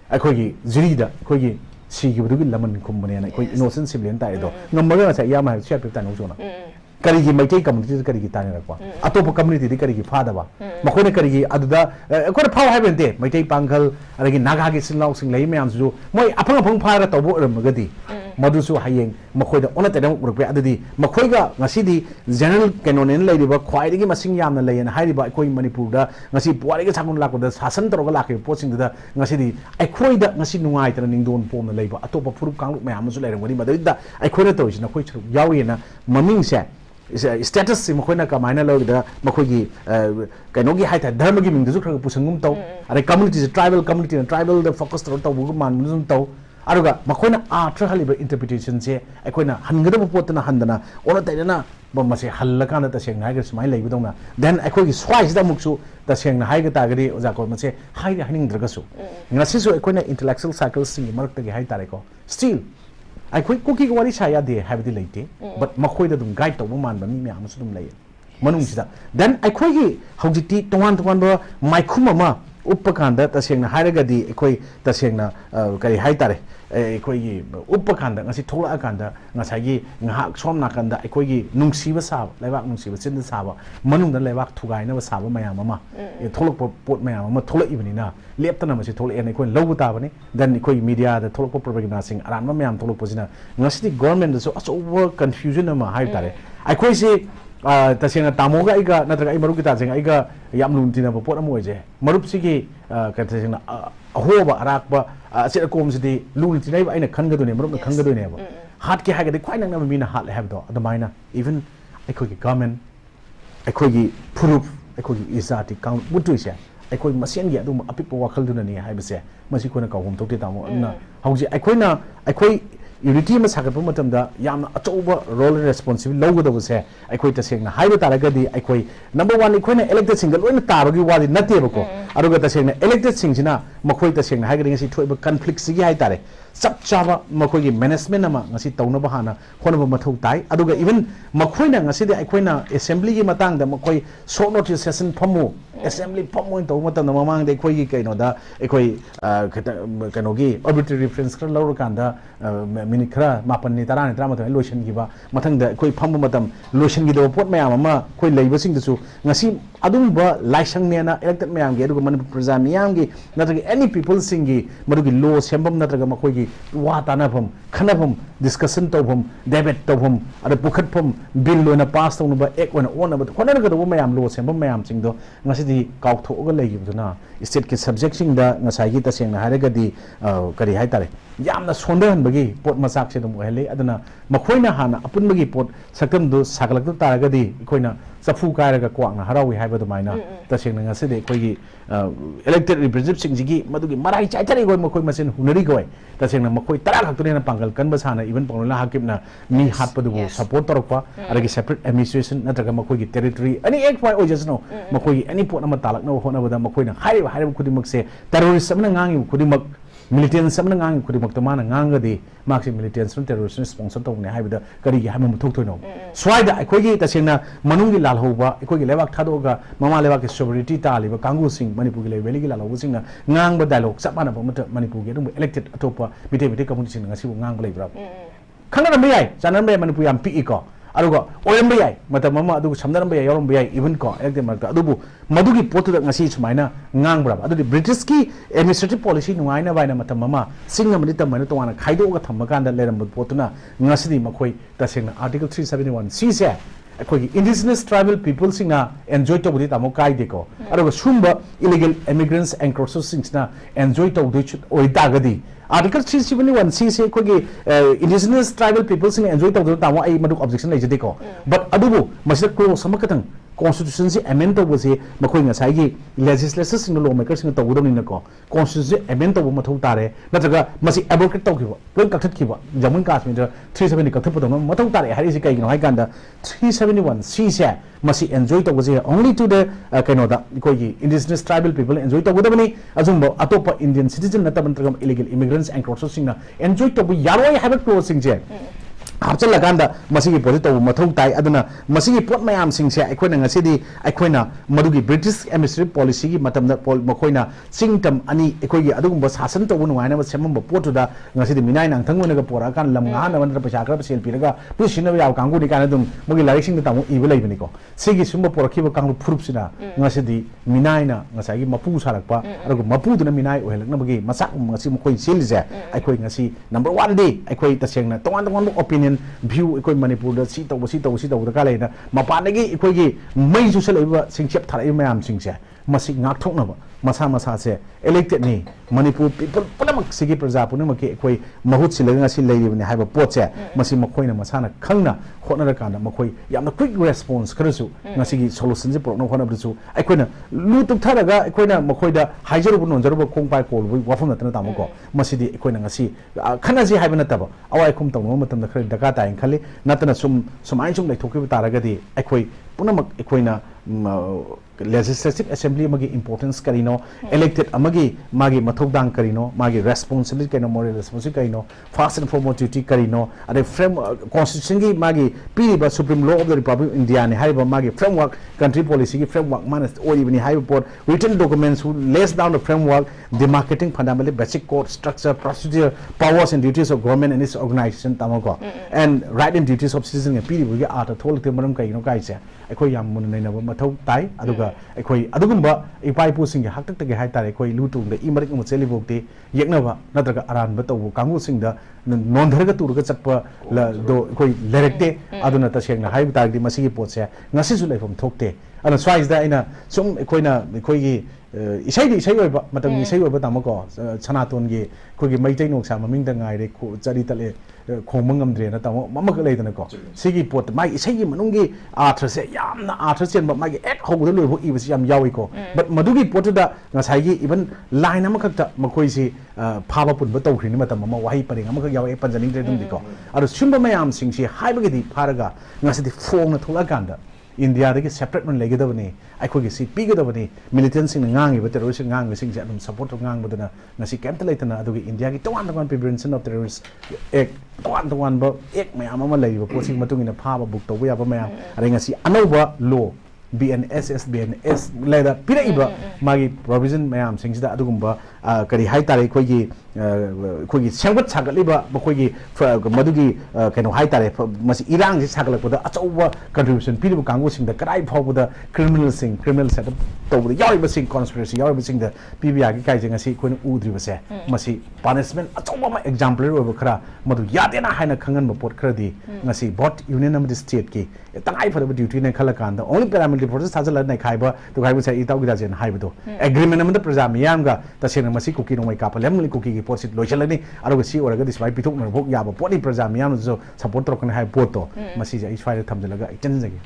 akhoi gi juri da akhoi gi सिगी बुदुगी लमन खुमबने ना कोई इनोसेंट सिविलियन ताए दो ngमगा सा या मा शेप पेता नो जोना करिगी मैकै community करिगी ताने रखवा अतोप community दि करिगी फादबा मखोने करिगी अदुदा कोन फाव हाइबेंते मैकै पांगल अरगी नागा गी सिनलाउ सिंग लै मयाम जु मोय अफंग अफंग फारा तौबो रमगदी मधुसु हायेंग मखोइदा ओनतेदम उरपे अदुदी मखोइगा ngasiदी जनरल कैनोनेन लैरिबा ख्वाइदगी मसिंग यामना लैयन हाइरिबा अखोइ मणिपुरदा ngasi पुवारिगा सागुन लाकोदा शासन तरोगा लाके पोचिंगदा ngasiदी अखोइदा ngasi नुंगाइतना निंगदोन पोमना लैबा अतोप फुरुप कांगलु मयामसु लैरंगनी मदुदा अखोइदा तोइसिना खोइ छरु यावेना ममिंगसे स्टेटस से मखोइना कमाइना लौदा मखोइगी कैनोगी हाइता धर्म की मिंगदसु खरग पुसंगुम तौ अरे community tribal community tribal the focus तौ मानमुजुम तौ अरुगा मखोइना आथ्र हलिबा इंटरप्रिटेशन से अखोइना हनगदब पोतना हंदना ओना तैना बमसे हल्लकाना तसेंगना हाइगा सुमाइ लैबदौना देन अखोइगी स्वाइसदा मुक्सु तसेंगना हाइगा तागरी ओजाको मसे हाइदे हाइनिंगद्रगसु ngasisu अखोइना इंटेलेक्चुअल साइकल्स सिंग मरक्तगी हाइ तारेको स्टिल अखोइ कुकी वारी साया दे हाइबदि लैते बट मखोइदा दुम गाइड तौबो मानबा मी म्यामसु दुम लैय मनुंगसिदा देन अखोइगी हौजिति तोंगान तोंगान माइखुम अमा उपकांदा तसेंगना हाइरगदी अखोइ तसेंगना करी हाइ तारे अखोइगी उपकांदा ngasi थोला कांदा ngसागी ngहा सोम नाकांदा अखोइगी नुंगसिबा साब लेबाक नुंगसिबा चिन्द साबा मनुंगदा लेबाक थुगाइना साबा मयाम अमा ए थोलक पोट मयाम अमा थोला इबनिना लेप्तना मसे थोला एन अखोइ लौबु ताबने देन अखोइ मीडिया दा थोलक प्रोपेगेंडा सिंग अरानबा मयाम थोलक पोजिना ngasi गवर्नमेंट दसो अचौबा कंफ्यूजन अमा हाइ तारे अखोइ से तसेंगा तामोगा इगा नत्रगा इ मरुक ताजेंगा इगा याम लुनतिना पोट अम ओइजे मरुप सिगी कथसेंगा अहोबा अराकबा ꯑꯆꯦꯠ ꯑꯀꯣꯝꯁꯤꯗꯤ ꯂꯨꯅ ꯇꯤꯟꯅꯩꯕ ꯑꯩꯅ ꯈꯟꯒꯗꯣꯏꯅꯦ ꯃꯔꯨꯞꯅ ꯈꯟꯒꯗꯣꯏꯅꯦꯕ ꯍꯥꯠꯀꯦ ꯍꯥꯏꯔꯒꯗꯤ ꯈ꯭ꯋꯥꯏ ꯅꯛꯅꯕ ꯃꯤꯅ ꯍꯥꯠꯂꯦ ꯍꯥꯏꯕꯗꯣ ꯑꯗꯨꯃꯥꯏꯅ ꯏꯚꯟ ꯑꯩꯈꯣꯏꯒꯤ ꯒꯚꯔꯟꯃꯦꯟ ꯑꯩꯈꯣꯏꯒꯤ ꯐꯨꯔꯨꯞ ꯑꯩꯈꯣꯏꯒꯤ ꯏꯖꯥꯇꯤ ꯀꯥꯡꯂꯨꯞ ꯃꯨꯠꯇꯣꯏꯁꯦ ꯑꯩꯈꯣꯏ ꯃꯁꯦꯟꯒꯤ ꯑꯗꯨꯝꯕ ꯑꯄꯤꯛꯄ ꯋꯥꯈꯜꯗꯨꯅꯅꯤ ꯍꯥꯏꯕꯁꯦ ꯃꯁꯤ ꯑꯩꯈꯣꯏꯅ ꯀꯥꯎꯐꯝ ꯊꯣꯛꯇꯦ ꯇꯥꯃꯣ ꯑꯗꯨꯅ ꯍꯧꯖꯤꯛ ꯑꯩꯈꯣꯏ यूनिटी में सागत अचौब रोल रेस्पॉन्सिबिलिटी लौगदबसे अखोई तसेंगना हाइबो तारगदी अखोई नंबर 1 अखोइना इलेक्टेड सिंग लोइना ताबगी वादी नतेबको अरुगा तसेंगना इलेक्टेड सिंगसिना मखोई तसेंगना हाइगदी ngasi थोइबो कॉन्फ्लिक्ट सिगी हाइ तारे सब चाबा मखोई मैनेजमेंट अमा ngasi तौनबा हाना होनबो मथौ ताइ अरुगा इवन मखोइना ngasi दे अखोइना असेंबली की मतंग दा मखोई शॉर्ट नोटिस सेशन फमु असेंबली फमु तो मतन ममांग दे अखोई कइनो दा अखोई कइनोगी आर्बिट्रेरी रेफरेंस खर लौर कांदा मिनिट खरा मापन तरा तरामथों लोशन की मथंग अखोई फम मतम लोशन की पोट मैम अखोई लेबसिंगदसु ngasi adumba laisangneना इलेक्टेड मैम की मनपुर प्रजा मैम की नत्रग एनी पीपल सिंगी मरुगी लो सेंबम नत्रग मखोई वा तानाफम खनफम डिस्कशन तौफम डेबेट तौफम अरे पुखटफम बिल लोना पास तौनबा एक ओना ओनबा होनरगदबो मैम लो सेंबम मैम सिंगदो ngasi काउथोगा लेगिबदुना स्टेट के सब्जेक्ट सिंग दा ngसाई तसेंगना हारगदी करी हाय तारे यामना सोंदहनबगी पोट मसाक से दम ओहले अदना मखोइना हाना अपुनबगी पोट सकम दो सागलक तारगदी अखोइना चफू कायरगा क्वांगना हरावी हाइबदो माइना तसेंगना ngasi अखोइगी इलेक्टेड रिप्रेजेंटेटिव सिंगजी मदुगी मराई चाइथरी गोय मखोइ मसेन हुनरी गोय तसेंगना मखोइ तरा खक्तनेना पांगल कनबा साना इवन पंगला हाकिमना मी हातपदुबो सपोर्ट तोरकपा अरगी सेपरेट एडमिनिस्ट्रेशन नत्रगा मखोइगी टेरिटरी एनी एक फाइ ओजसनो मखोइगी एनी पोट अमा तालकनो होनबदा मखोइना हाइब खुदिमक से टेररिस्ट अमना ngangi खुदिमक मिलिटेंस अमना ngangi खुदिमक तमाना nganगदी माक्सी मिलिटेंस नो टेररिस्ट स्पॉन्सर तौने हाइबदा करिगी हाइम मुथोक्तोइनो स्वाइदा अखोइगी तसेंगना मनुंगी लालहौबा अखोइगी लेबाक थादोगा ममा लेबाक की सोवरिटी तालिबा कांगु सिंग मणिपुर की लेवली की लालहौबा सिंगना ngangbा डायलॉग चपाना मत मणिपुर की इलेक्टेड अतोपा मिटे कम्युनिटी सिंग ngasi ngangbा लेब्रा खनरम याय जानरम याय मणिपुर याम पिइको अरुगा ओरम याय मतम ममा अदु समदरम याय योरम याय इवन को इलेक्टेड मरता अदुबु मदुगी पोतुदा ngasi सुमाइना ngangbra अदुदि ब्रिटिश की एडमिनिस्ट्रेटिव पॉलिसी नुआइना बाइना मतम ममा सिंग अमदि तमना तोवाना खाइदोगा थम्मकांदा लेरम पोतुना ngasi मखोइ तसेंगना आर्टिकल 371 सी से अखोई इंडिजिनस ट्राइबल पीपल सिंगना एंजॉय तौबदि तामो काइदेको अरुगा सुंबा इलीगल इमिग्रेंट्स एंड क्रॉसर्स सिंगना एंजॉय तौदि ओइतागदी आर्टिकल 371 सी से अखोई इंडिजिनस ट्राइबल पीपल सिंग एंजॉय तौदि तामो आई मदु ऑब्जेक्शन लेजदेको बट अदुबु मसिदा क्लोज समकतंग कॉन्स्टिट्यूशन से अमेंड तौबसे मखोई ngसाई लेजिस्लेचर सिंग लॉ मेकर सिंग तौदोनिनको कॉन्स्टिट्यूशन अमेंड तौब मथौ तारे नत्रगा मसि एबोकेट तौखिबो लोन कथखिबो जम्मू कश्मीर 370 कथपदो मथौ तारे हारिसि कइगिनो हाइ कांदा 371 सी से मसि एंजॉय तौबसे ओनली टू द कैनोदा कोई इंडिजिनस ट्राइबल पीपल एंजॉय तौगदबनी अजुंबो अतोप इंडियन सिटीजन नतब नत्रगम इलीगल इमिग्रेंट्स एंड क्रॉसर्स सिंग एंजॉय तौब यारोय हाइब क्लोज सिंग जे हापचलकांदा मसिगी पोजिट तौब मथौ ताइ अदना मसिगी पोट मयाम सिंगसे अखोइना ngasiदी अखोइना मदुगी ब्रिटिश एडमिनिस्ट्रेटिव पॉलिसी की मतमदा मखोइना सिंगटम अनि अखोइगी अदुगुंबा शासन तौब नुवाइना सेमम पोटुदा ngasiदी मिनाइ नांथंगोनगा पोरा कान लम गाना वंद्र पैसा खरा सेल पिरगा पुसिनबा याव कांगुनि काना दुम मोगी लाइक सिंग तामो इबे लैबनिको सिगी सुंबा पोरखिबा कांगु फुरुपसिना ngasiदी मिनाइना ngसागी मपु सारकपा अरगु मपुदुना मिनाइ ओहेलकनबगी मसा ngasi मखोइ सेलिजे अखोइ ngasi नंबर 1 दे अखोइ तसेंगना तोंगान तोंगान ओपिनियन व्यू अखोइ मणिपुर सी तौब दका लेना मपानगी अखोइगी मई सुसलैबा सिंगचेप थारै मयाम सिंगसे मसि ngaktoknaba मसा मसा से इलेक्टेड नि मणिपुर पीपल पुनमक सिगी प्रजा पुनमक की अखोइ महूत सिलग ngasi लेरिबनि हाइबा पोचे मसि मखोइना मसाना खंगना होनरा काना मखोइ यामना क्विक रेस्पॉन्स खरसु ngasi gi सॉल्यूशन जे प्रोग्राम होनबदसु अखोइना लुतुक थारगा अखोइना मखोइदा हाइजरुब नोंजरुब खोंपाइ कोल वाफम नतना तामको मसिदि अखोइना ngasi खनाजी हाइबा नतबा अवाइ खुम तौनो मतमदा खर दका ताइन खले नतना सुमाइ सुम लेथोकिबा तारगदि अखोइ पुनमक अखोइना लेजिस्लेटिव असेंबली मगी इंपोर्टेंस करिनो इलेक्टेड अमगी मागी मथौदांग करिनो मागी रेस्पॉन्सिबिलिटी करिनो मोरल रेस्पॉन्सिबिलिटी करिनो फास्ट एंड फॉरमोस्ट ड्यूटी करिनो अरे फ्रेम कॉन्स्टिट्यूशन की मागी पीरिबा supreme law of the republic of India ने हाइबा मागी फ्रेमवर्क कंट्री पॉलिसी की फ्रेमवर्क मानस ओइबनि हाइबा पोर written documents who lays down the framework demarcating fundamental basic code structure procedure powers and duties of government and its organisation तामको and right and duties of citizen के पीरिबगी art थोलते मरम कइनो काइसे अखोइ याम मुन नैनबो मथौ ताइ अदुगा अखोइ अदुगुंबा इपाइपु सिंग हाक्तक्तगे हाइतारे अखोइ लुटुंग इमरिक मुचेली बोक्ते यeknaba natraga aranba tawu kangu singda nondharga turuga chakpa do अखोइ लेरेक्ते अदुना तसेंगना हाइब तागदि मसिगी पोटसे ngasi su laifam thokte ana swais da ina sum अखोइना अखोइगी isai oiba matang isai oiba tamako sanaton gi khogi maitai noksa maming da ngai re chari tale khomang amdre na tamo mamak leidana ko sigi pot mai isai gi manungi artha se yamna artha chen ba mai ek hogda loi bo ibasi yam yawi ko but madugi pot da ngasai gi even line amakak ta makoi si phaba pun ba tawkhri ni matam ma wahi paring amakak yawi panjaning tre dum di ko aro sumba mayam sing si haibagi di pharaga ngasidi phong na thola ganda India dagi separate man legi dabani akhoi gi si piga dabani militant sing ngangi ba terrorist ngang sing adum support ngang badana ngasi camp laitana adugi India gi tongan prevention of terrorist ek tongan ba ek mayam ama leiba posing matung ina phaba book to ya ba mayam ari ngasi anauba law BNS leda piraiba magi provision mayam sing sida adugumba kari hai tare khoi gi sengbat sagatliba bkhoi gi madugi keno hai tare masi irang si sagalakpada achauba contribution piriba kangu sing da karai phawbuda criminal setup tawbuda yawiba sing conspiracy yawiba sing da PBI gi kai jeng asi khoina udriba se masi punishment achauba ma exemplary oba khara madu yadena haina khangan ba pot khradi ngasi bot union amadi state ki tangai phadaba duty ne khalakanda only paramilitary forces thajala nai khaiba to khaibu sai itau gi da jen haibudo agreement amada praja miyam ga tasena masi kuki no mai kapalem li kuki gi posit loisalani aroga si oraga dispai pitok na bok yaba poni praja miyam jo support rokna hai poto masi ja isfai thamjalaga iten jagi